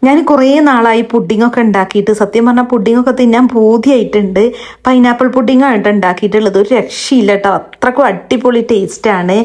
ഞാൻ കുറേ നാളായി പുഡിങ്ങൊക്കെ ഉണ്ടാക്കിയിട്ട് സത്യം പറഞ്ഞാൽ പുഡിങ്ങൊക്കെ തിന്നാൻ പൂതിയായിട്ടുണ്ട്. പൈനാപ്പിൾ പുഡിങ്ങാണ് ഉണ്ടാക്കിയിട്ടുള്ളത്. ഒരു രക്ഷയില്ല കേട്ടോ, അത്രക്കും അടിപൊളി ടേസ്റ്റാണ്.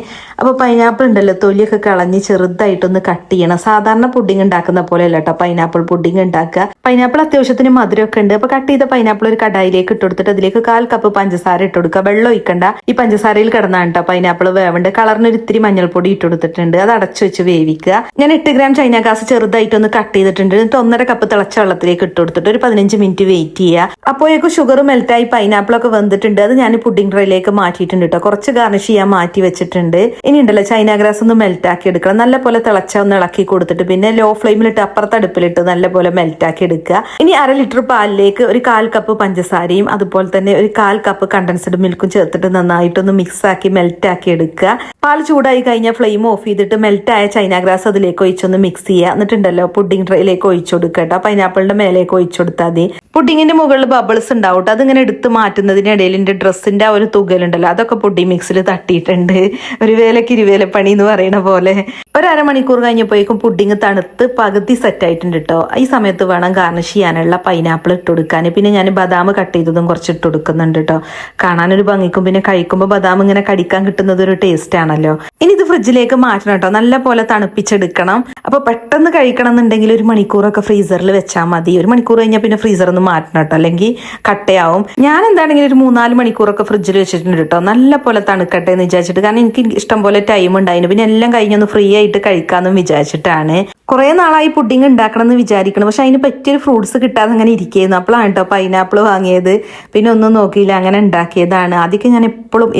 അപ്പോൾ പൈനാപ്പിൾ ഉണ്ടല്ലോ, തൊലിയൊക്കെ കളഞ്ഞ് ചെറുതായിട്ടൊന്ന് കട്ട് ചെയ്യണം. സാധാരണ പുഡിങ് ഉണ്ടാക്കുന്ന പോലെ അല്ല കേട്ടോ പൈനാപ്പിൾ പുഡിങ് ഉണ്ടാക്കുക. പൈനാപ്പിൾ അത്യാവശ്യത്തിന് മധുരമൊക്കെ ഉണ്ട്. അപ്പോൾ കട്ട് ചെയ്ത പൈനാപ്പിൾ ഒരു കടായിലേക്ക് ഇട്ട് കൊടുത്തിട്ട് അതിലേക്ക് 1/4 കപ്പ് പഞ്ചസാര ഇട്ട് കൊടുക്കുക. വെള്ളം ഒഴിക്കണ്ട, ഈ പഞ്ചസാരയിൽ കിടന്നാണ് കേട്ടോ പൈനാപ്പിൾ വേവേണ്ട. കളറിന് ഒരു ഇത്തിരി മഞ്ഞൾപ്പൊടി ഇട്ട് കൊടുത്തിട്ടുണ്ട്. അത് അടച്ചു വെച്ച് വേവിക്കുക. ഞാൻ 8 ഗ്രാം ചൈന ഗ്രാസ് ചെറുതായിട്ടൊന്ന് കട്ട് ചെയ്തിട്ടുണ്ട്. എന്നിട്ട് 1.5 കപ്പ് തിളച്ച വെള്ളത്തിലേക്ക് ഇട്ട് കൊടുത്തിട്ട് ഒരു 15 മിനിറ്റ് വെയിറ്റ് ചെയ്യുക. അപ്പോഴേക്കും ഷുഗർ മെൽറ്റായി പൈനാപ്പിളൊക്കെ വെന്തിട്ടുണ്ട്. അത് ഞാൻ പുഡിംഗ് ട്രേയിലേക്ക് മാറ്റിയിട്ടുണ്ട് കേട്ടോ. കുറച്ച് ഗാർണിഷ് ചെയ്യാൻ മാറ്റി വെച്ചിട്ടുണ്ട്. ഇനി ഉണ്ടല്ലോ ചൈന ഗ്രാസ് ഒന്ന് മെൽറ്റാക്കി എടുക്കണം. നല്ല പോലെ തിളച്ച ഒന്ന് ഇളക്കി കൊടുത്തിട്ട് പിന്നെ ലോ ഫ്ലെയിമിലിട്ട് അപ്പുറത്ത് അടുപ്പിലിട്ട് നല്ല പോലെ മെൽറ്റാക്കി എടുക്കുക. ഇനി 1/2 ലിറ്റർ പാലിലേക്ക് ഒരു 1/4 കപ്പ് പഞ്ചസാരയും അതുപോലെ തന്നെ ഒരു 1/4 കപ്പ് കണ്ടൻസ്ഡ് മിൽക്കും ചേർത്തിട്ട് നന്നായിട്ടൊന്ന് മിക്സ് ആക്കി മെൽറ്റാക്കി എടുക്കുക. പാൽ ചൂടായി കഴിഞ്ഞാൽ ഫ്ലെയിം ഓഫ് ചെയ്തിട്ട് മെൽറ്റായ ചൈന ഗ്രാസ് അതിലേക്ക് ഒഴിച്ചൊന്ന് മിക്സ് ചെയ്യുക. എന്നിട്ടുണ്ടല്ലോ പുഡിംഗ് ട്രേയിലേക്ക് ഒഴിച്ചു കൊടുക്കട്ടോ. പൈനാപ്പിളിന്റെ മേലേക്ക് ഒഴിച്ചു കൊടുത്താൽ മതി. പുഡിങ്ങിന്റെ മുകളിൽ ബബിൾസ് ഉണ്ടാവും. അതിങ്ങനെ എടുത്ത് മാറ്റുന്നതിനിടയിൽ എൻ്റെ ഡ്രസ്സിന്റെ ആ ഒരു തുകലുണ്ടല്ലോ, അതൊക്കെ പുഡിംഗ് മിക്സിൽ തട്ടിയിട്ടുണ്ട്. ഒരു വേലക്ക് ഇരുവേലപ്പണി എന്ന് പറയുന്ന പോലെ. ഒരു അരമണിക്കൂർ കഴിഞ്ഞപ്പോഴേക്കും പുഡിങ് തണുത്ത് പകുതി സെറ്റ് ആയിട്ടുണ്ട് കേട്ടോ. ഈ സമയത്ത് വേണം ഗാർണിഷ് ചെയ്യാനുള്ള പൈനാപ്പിൾ ഇട്ട് കൊടുക്കാൻ. പിന്നെ ഞാൻ ബദാം കട്ട് ചെയ്തതും കുറച്ച് ഇട്ട് കൊടുക്കുന്നുണ്ട് കേട്ടോ. കാണാനൊരു ഭംഗിക്കും പിന്നെ കഴിക്കുമ്പോൾ ബദാം ഇങ്ങനെ കടിക്കാൻ കിട്ടുന്നത് ഒരു ടേസ്റ്റ് ആണല്ലോ. ഇനി ഇത് ഫ്രിഡ്ജിലേക്ക് മാറ്റണം കേട്ടോ. നല്ല പോലെ തണുപ്പിച്ചെടുക്കണം. അപ്പൊ പെട്ടെന്ന് കഴിക്കണം എന്നുണ്ടെങ്കിൽ 1 മണിക്കൂറൊക്കെ ഫ്രീസറിൽ വെച്ചാൽ മതി. 1 മണിക്കൂർ കഴിഞ്ഞാൽ പിന്നെ ഫ്രീസറിൽ നിന്ന് മാറ്റണം കേട്ടോ, അല്ലെങ്കിൽ കട്ടയാവും. ഞാൻ എന്താണെങ്കിലും ഒരു 3-4 മണിക്കൂറൊക്കെ ഫ്രിഡ്ജിൽ വെച്ചിട്ടുണ്ട് കേട്ടോ. നല്ല പോലെ തണുക്കട്ടെ എന്ന് വിചാരിച്ചിട്ട്. കാരണം എനിക്ക് ഇഷ്ടം പോലെ ടൈം ഉണ്ടായിരുന്നു. പിന്നെ എല്ലാം കഴിഞ്ഞൊന്ന് ഫ്രീ ആയിട്ട് കഴിക്കാമെന്നും വിചാരിച്ചിട്ടാണ്. കുറേ നാളായി പുഡിങ് ഉണ്ടാക്കണം എന്ന് വിചാരിക്കണം. പക്ഷെ അതിന് പറ്റിയൊരു ഫ്രൂട്ട്സ് കിട്ടാതെ അങ്ങനെ ഇരിക്കുകയായിരുന്നു. അപ്പോഴാണ് കേട്ടോ പൈനാപ്പിൾ വാങ്ങിയത്. പിന്നെ ഒന്നും നോക്കിയില്ല, അങ്ങനെ ഉണ്ടാക്കിയതാണ്. ആദ്യമൊക്കെ ഞാൻ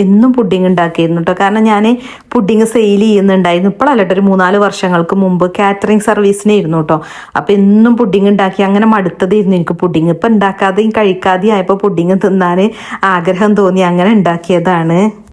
എന്നും പുഡിങ് ഉണ്ടാക്കിയിരുന്നു കേട്ടോ. കാരണം ഞാൻ പുഡിങ് സെയിൽ ചെയ്യുന്നുണ്ടായിരുന്നു. ഇപ്പോഴല്ല കേട്ടോ, ഒരു 3-4 വർഷങ്ങൾക്ക് മുമ്പ് കാറ്ററിംഗ് സർവീസിനായിരുന്നു കേട്ടോ. അപ്പം എന്നും പുഡിങ് ഉണ്ടാക്കി അങ്ങനെ മടുത്തതായിരുന്നു എനിക്ക് പുഡിങ്. ഇപ്പം ഉണ്ടാക്കാതെയും കഴിക്കാതെയും ആയപ്പോൾ പുഡിങ് തിന്നാൻ ആഗ്രഹം തോന്നി, അങ്ങനെ ഉണ്ടാക്കിയതാണ്.